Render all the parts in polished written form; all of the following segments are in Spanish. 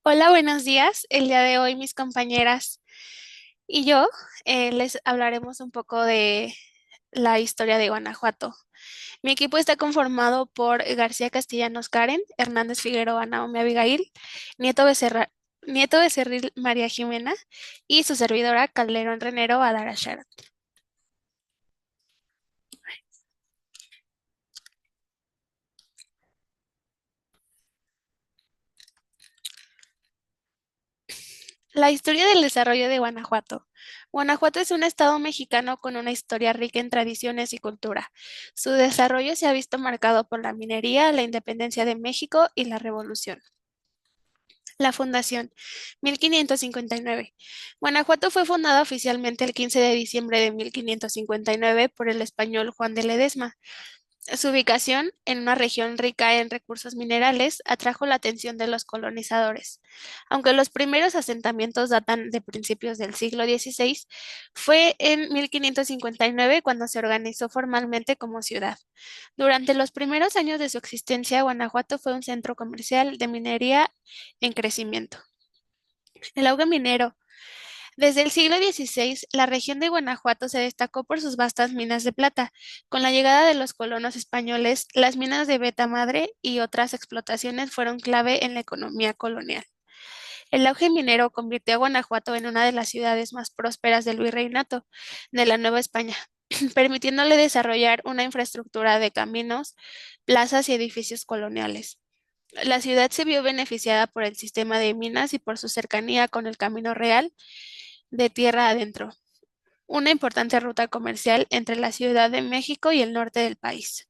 Hola, buenos días. El día de hoy mis compañeras y yo les hablaremos un poco de la historia de Guanajuato. Mi equipo está conformado por García Castellanos Karen, Hernández Figueroa Naomi Abigail, Nieto Becerra, Nieto Becerril María Jimena y su servidora Calderón Renero Adara Sharat. La historia del desarrollo de Guanajuato. Guanajuato es un estado mexicano con una historia rica en tradiciones y cultura. Su desarrollo se ha visto marcado por la minería, la independencia de México y la revolución. La fundación, 1559. Guanajuato fue fundada oficialmente el 15 de diciembre de 1559 por el español Juan de Ledesma. Su ubicación, en una región rica en recursos minerales, atrajo la atención de los colonizadores. Aunque los primeros asentamientos datan de principios del siglo XVI, fue en 1559 cuando se organizó formalmente como ciudad. Durante los primeros años de su existencia, Guanajuato fue un centro comercial de minería en crecimiento. El auge minero. Desde el siglo XVI, la región de Guanajuato se destacó por sus vastas minas de plata. Con la llegada de los colonos españoles, las minas de Beta Madre y otras explotaciones fueron clave en la economía colonial. El auge minero convirtió a Guanajuato en una de las ciudades más prósperas del virreinato de la Nueva España, permitiéndole desarrollar una infraestructura de caminos, plazas y edificios coloniales. La ciudad se vio beneficiada por el sistema de minas y por su cercanía con el Camino Real de tierra adentro, una importante ruta comercial entre la Ciudad de México y el norte del país.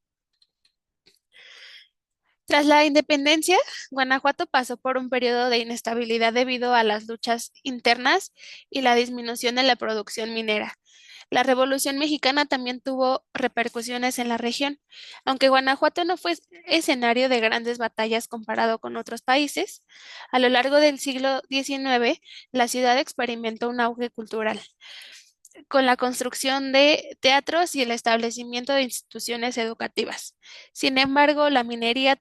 Tras la independencia, Guanajuato pasó por un periodo de inestabilidad debido a las luchas internas y la disminución de la producción minera. La Revolución Mexicana también tuvo repercusiones en la región. Aunque Guanajuato no fue escenario de grandes batallas comparado con otros países, a lo largo del siglo XIX la ciudad experimentó un auge cultural con la construcción de teatros y el establecimiento de instituciones educativas. Sin embargo, la minería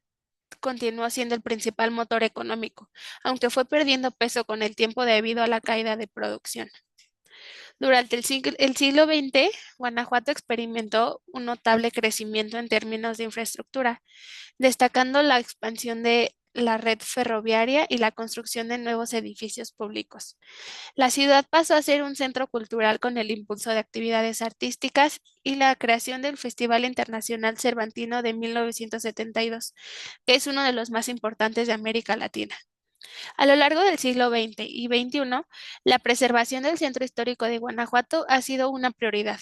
continuó siendo el principal motor económico, aunque fue perdiendo peso con el tiempo debido a la caída de producción. Durante el siglo XX, Guanajuato experimentó un notable crecimiento en términos de infraestructura, destacando la expansión de la red ferroviaria y la construcción de nuevos edificios públicos. La ciudad pasó a ser un centro cultural con el impulso de actividades artísticas y la creación del Festival Internacional Cervantino de 1972, que es uno de los más importantes de América Latina. A lo largo del siglo XX y XXI, la preservación del centro histórico de Guanajuato ha sido una prioridad.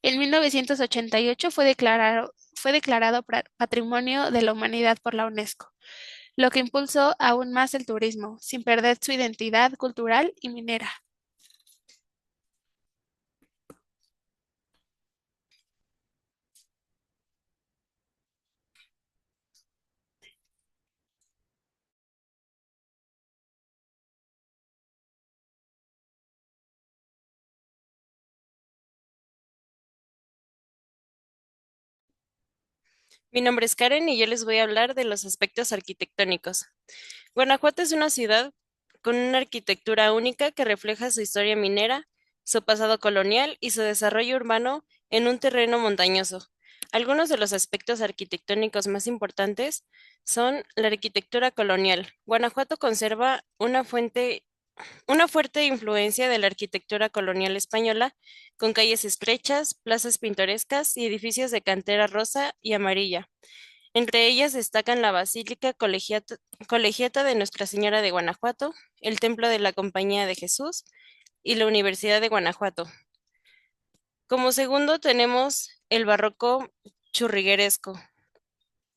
En 1988 fue declarado Patrimonio de la Humanidad por la UNESCO, lo que impulsó aún más el turismo, sin perder su identidad cultural y minera. Mi nombre es Karen y yo les voy a hablar de los aspectos arquitectónicos. Guanajuato es una ciudad con una arquitectura única que refleja su historia minera, su pasado colonial y su desarrollo urbano en un terreno montañoso. Algunos de los aspectos arquitectónicos más importantes son la arquitectura colonial. Guanajuato conserva una fuerte influencia de la arquitectura colonial española, con calles estrechas, plazas pintorescas y edificios de cantera rosa y amarilla. Entre ellas destacan la Basílica Colegiata de Nuestra Señora de Guanajuato, el Templo de la Compañía de Jesús y la Universidad de Guanajuato. Como segundo tenemos el barroco churrigueresco.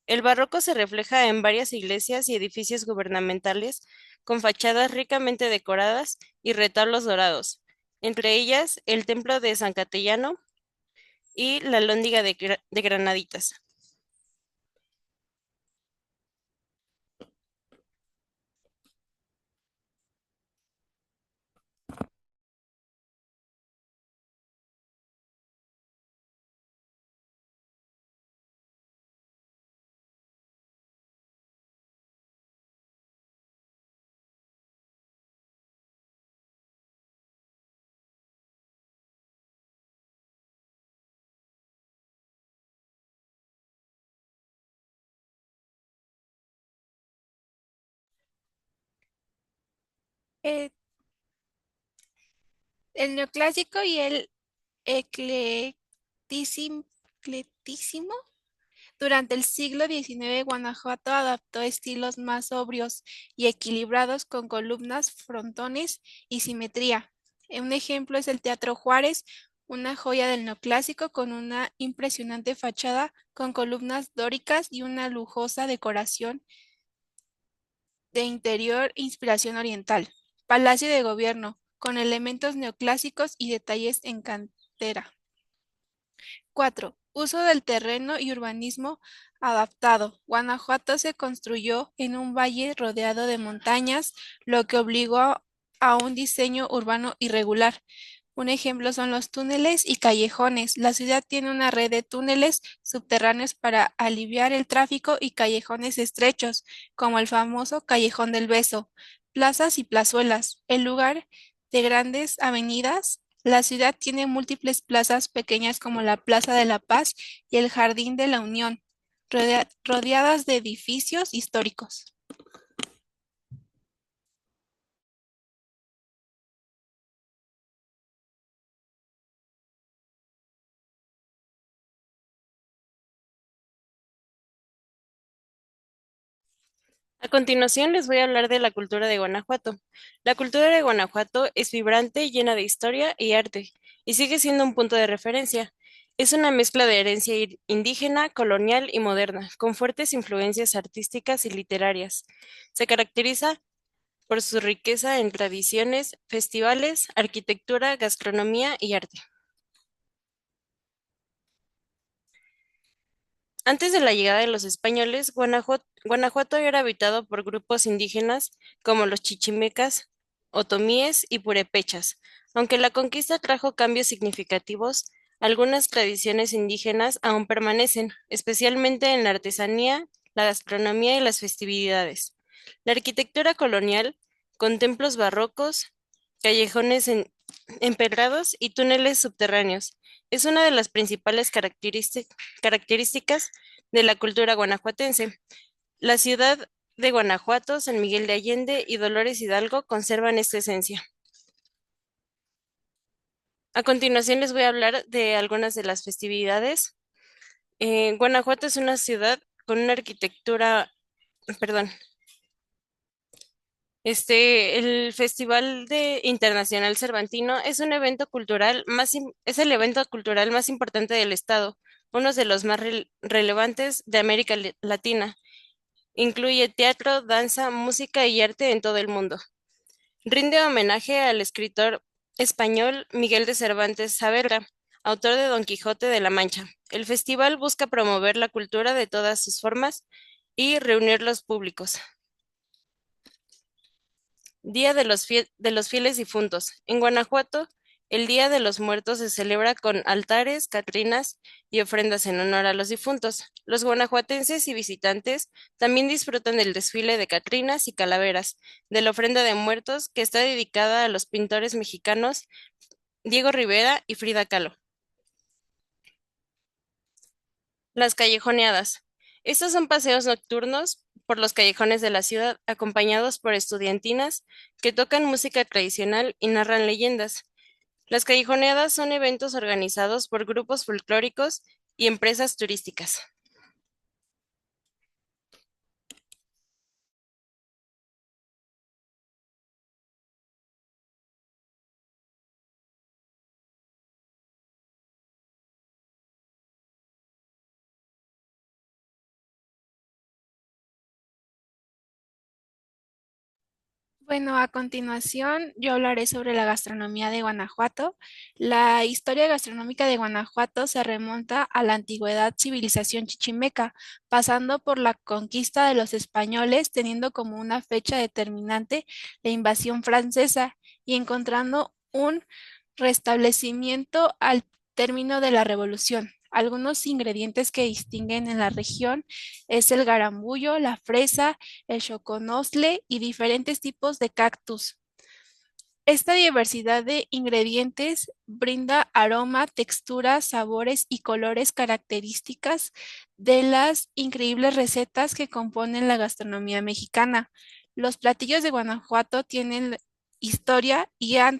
El barroco se refleja en varias iglesias y edificios gubernamentales con fachadas ricamente decoradas y retablos dorados, entre ellas el Templo de San Catellano y la Lóndiga de Granaditas. Eh, el neoclásico y el eclecticismo. Durante el siglo XIX, Guanajuato adoptó estilos más sobrios y equilibrados con columnas, frontones y simetría. Un ejemplo es el Teatro Juárez, una joya del neoclásico con una impresionante fachada con columnas dóricas y una lujosa decoración de interior e inspiración oriental. Palacio de Gobierno, con elementos neoclásicos y detalles en cantera. 4. Uso del terreno y urbanismo adaptado. Guanajuato se construyó en un valle rodeado de montañas, lo que obligó a un diseño urbano irregular. Un ejemplo son los túneles y callejones. La ciudad tiene una red de túneles subterráneos para aliviar el tráfico y callejones estrechos, como el famoso Callejón del Beso. Plazas y plazuelas. En lugar de grandes avenidas, la ciudad tiene múltiples plazas pequeñas como la Plaza de la Paz y el Jardín de la Unión, rodeadas de edificios históricos. A continuación les voy a hablar de la cultura de Guanajuato. La cultura de Guanajuato es vibrante, llena de historia y arte, y sigue siendo un punto de referencia. Es una mezcla de herencia indígena, colonial y moderna, con fuertes influencias artísticas y literarias. Se caracteriza por su riqueza en tradiciones, festivales, arquitectura, gastronomía y arte. Antes de la llegada de los españoles, Guanajuato era habitado por grupos indígenas como los chichimecas, otomíes y purépechas. Aunque la conquista trajo cambios significativos, algunas tradiciones indígenas aún permanecen, especialmente en la artesanía, la gastronomía y las festividades. La arquitectura colonial, con templos barrocos, callejones empedrados y túneles subterráneos, es una de las principales características de la cultura guanajuatense. La ciudad de Guanajuato, San Miguel de Allende y Dolores Hidalgo conservan esta esencia. A continuación les voy a hablar de algunas de las festividades. Guanajuato es una ciudad con una arquitectura, perdón, el Internacional Cervantino es un evento cultural es el evento cultural más importante del estado, uno de los más relevantes de América Latina. Incluye teatro, danza, música y arte en todo el mundo. Rinde homenaje al escritor español Miguel de Cervantes Saavedra, autor de Don Quijote de la Mancha. El festival busca promover la cultura de todas sus formas y reunir los públicos. Día de los Fieles Difuntos. En Guanajuato, el Día de los Muertos se celebra con altares, catrinas y ofrendas en honor a los difuntos. Los guanajuatenses y visitantes también disfrutan del desfile de catrinas y calaveras, de la ofrenda de muertos que está dedicada a los pintores mexicanos Diego Rivera y Frida Kahlo. Las callejoneadas. Estos son paseos nocturnos por los callejones de la ciudad, acompañados por estudiantinas que tocan música tradicional y narran leyendas. Las callejoneadas son eventos organizados por grupos folclóricos y empresas turísticas. Bueno, a continuación yo hablaré sobre la gastronomía de Guanajuato. La historia gastronómica de Guanajuato se remonta a la antigüedad civilización chichimeca, pasando por la conquista de los españoles, teniendo como una fecha determinante la invasión francesa y encontrando un restablecimiento al término de la revolución. Algunos ingredientes que distinguen en la región es el garambullo, la fresa, el choconosle y diferentes tipos de cactus. Esta diversidad de ingredientes brinda aroma, textura, sabores y colores características de las increíbles recetas que componen la gastronomía mexicana. Los platillos de Guanajuato tienen historia y han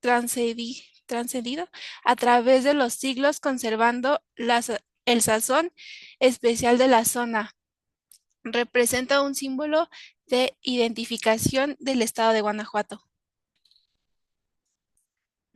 transcedido a través de los siglos conservando el sazón especial de la zona. Representa un símbolo de identificación del estado de Guanajuato.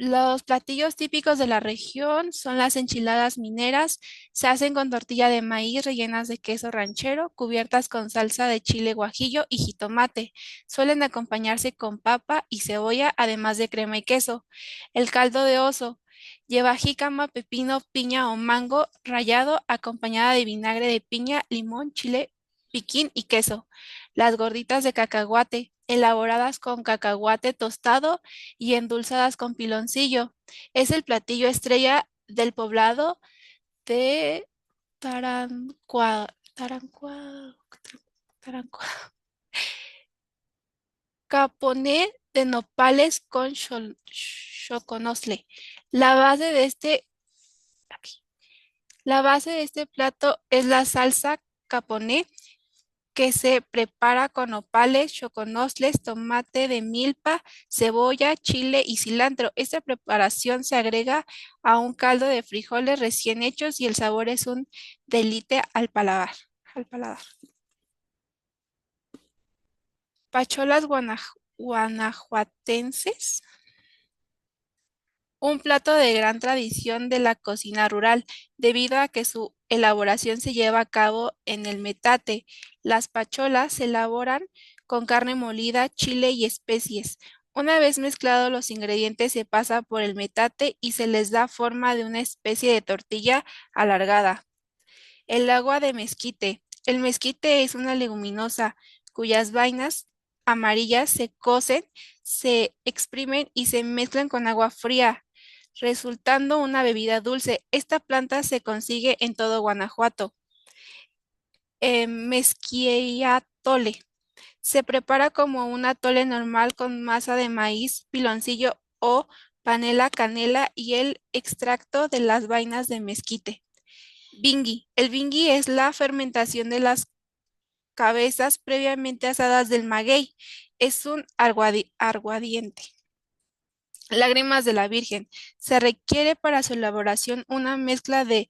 Los platillos típicos de la región son las enchiladas mineras. Se hacen con tortilla de maíz rellenas de queso ranchero, cubiertas con salsa de chile guajillo y jitomate. Suelen acompañarse con papa y cebolla, además de crema y queso. El caldo de oso lleva jícama, pepino, piña o mango rallado, acompañada de vinagre de piña, limón, chile, piquín y queso. Las gorditas de cacahuate, elaboradas con cacahuate tostado y endulzadas con piloncillo. Es el platillo estrella del poblado de Tarancua, Caponé de nopales con choconosle. La base de este, aquí, la base de este plato es la salsa caponé que se prepara con nopales, choconosles, tomate de milpa, cebolla, chile y cilantro. Esta preparación se agrega a un caldo de frijoles recién hechos y el sabor es un deleite al paladar. Pacholas guanajuatenses. Un plato de gran tradición de la cocina rural, debido a que su elaboración se lleva a cabo en el metate. Las pacholas se elaboran con carne molida, chile y especies. Una vez mezclados los ingredientes se pasa por el metate y se les da forma de una especie de tortilla alargada. El agua de mezquite. El mezquite es una leguminosa cuyas vainas amarillas se cocen, se exprimen y se mezclan con agua fría, resultando una bebida dulce. Esta planta se consigue en todo Guanajuato. Mezquiatole. Se prepara como un atole normal con masa de maíz, piloncillo o panela, canela y el extracto de las vainas de mezquite. Bingui. El bingui es la fermentación de las cabezas previamente asadas del maguey. Es un aguardiente. Lágrimas de la Virgen. Se requiere para su elaboración una mezcla de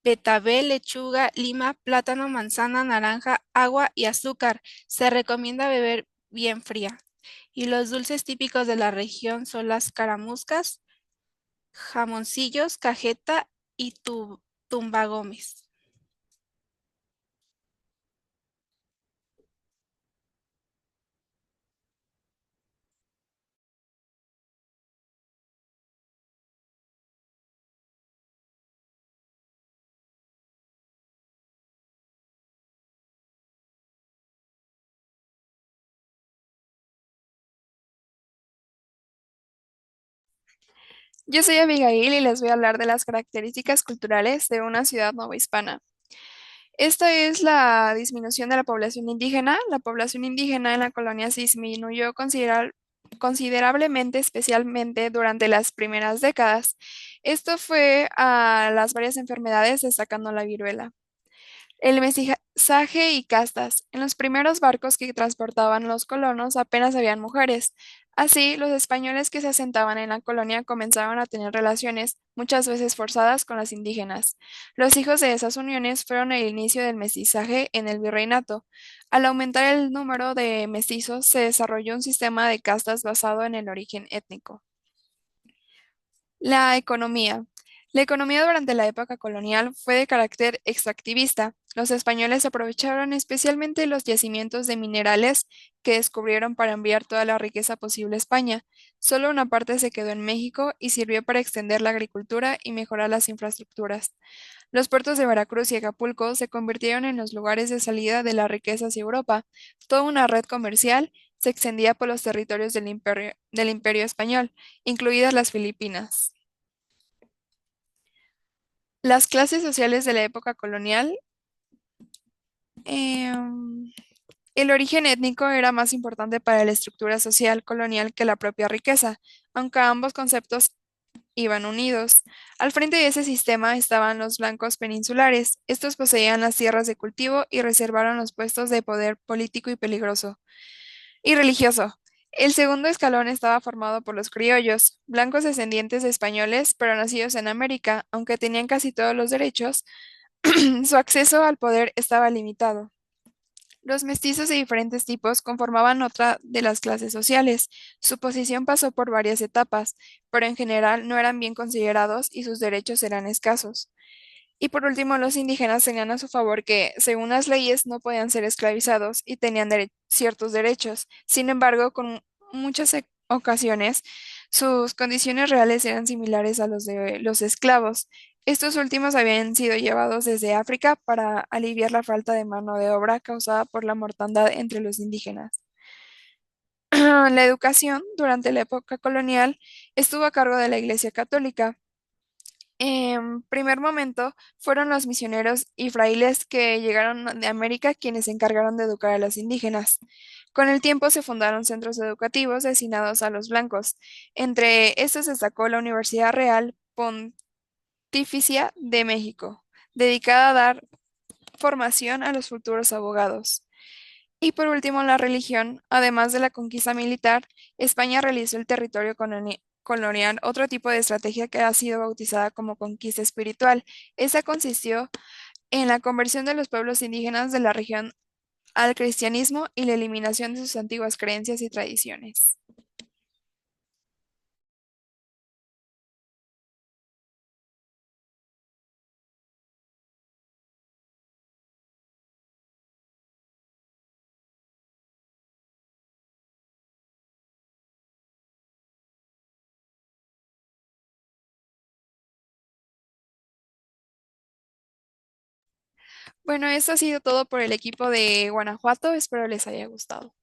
betabel, lechuga, lima, plátano, manzana, naranja, agua y azúcar. Se recomienda beber bien fría. Y los dulces típicos de la región son las caramuscas, jamoncillos, cajeta y tumbagomes. Yo soy Abigail y les voy a hablar de las características culturales de una ciudad novohispana. Esta es la disminución de la población indígena. La población indígena en la colonia se disminuyó considerablemente, especialmente durante las primeras décadas. Esto fue a las varias enfermedades, destacando la viruela. El mestizaje y castas. En los primeros barcos que transportaban los colonos apenas habían mujeres. Así, los españoles que se asentaban en la colonia comenzaron a tener relaciones, muchas veces forzadas, con las indígenas. Los hijos de esas uniones fueron el inicio del mestizaje en el virreinato. Al aumentar el número de mestizos, se desarrolló un sistema de castas basado en el origen étnico. La economía. La economía durante la época colonial fue de carácter extractivista. Los españoles aprovecharon especialmente los yacimientos de minerales que descubrieron para enviar toda la riqueza posible a España. Solo una parte se quedó en México y sirvió para extender la agricultura y mejorar las infraestructuras. Los puertos de Veracruz y Acapulco se convirtieron en los lugares de salida de la riqueza hacia Europa. Toda una red comercial se extendía por los territorios del Imperio español, incluidas las Filipinas. Las clases sociales de la época colonial, em, el origen étnico era más importante para la estructura social colonial que la propia riqueza, aunque ambos conceptos iban unidos. Al frente de ese sistema estaban los blancos peninsulares. Estos poseían las tierras de cultivo y reservaron los puestos de poder político y peligroso y religioso. El segundo escalón estaba formado por los criollos, blancos descendientes de españoles, pero nacidos en América, aunque tenían casi todos los derechos, su acceso al poder estaba limitado. Los mestizos de diferentes tipos conformaban otra de las clases sociales. Su posición pasó por varias etapas, pero en general no eran bien considerados y sus derechos eran escasos. Y por último, los indígenas tenían a su favor que, según las leyes, no podían ser esclavizados y tenían ciertos derechos. Sin embargo, con muchas ocasiones, sus condiciones reales eran similares a los de los esclavos. Estos últimos habían sido llevados desde África para aliviar la falta de mano de obra causada por la mortandad entre los indígenas. La educación durante la época colonial estuvo a cargo de la Iglesia Católica. En primer momento fueron los misioneros y frailes que llegaron de América quienes se encargaron de educar a los indígenas. Con el tiempo se fundaron centros educativos destinados a los blancos. Entre estos destacó la Universidad Real Pontificia de México, dedicada a dar formación a los futuros abogados. Y por último, la religión. Además de la conquista militar, España realizó el territorio colonial, otro tipo de estrategia que ha sido bautizada como conquista espiritual. Esa consistió en la conversión de los pueblos indígenas de la región al cristianismo y la eliminación de sus antiguas creencias y tradiciones. Bueno, eso ha sido todo por el equipo de Guanajuato. Espero les haya gustado.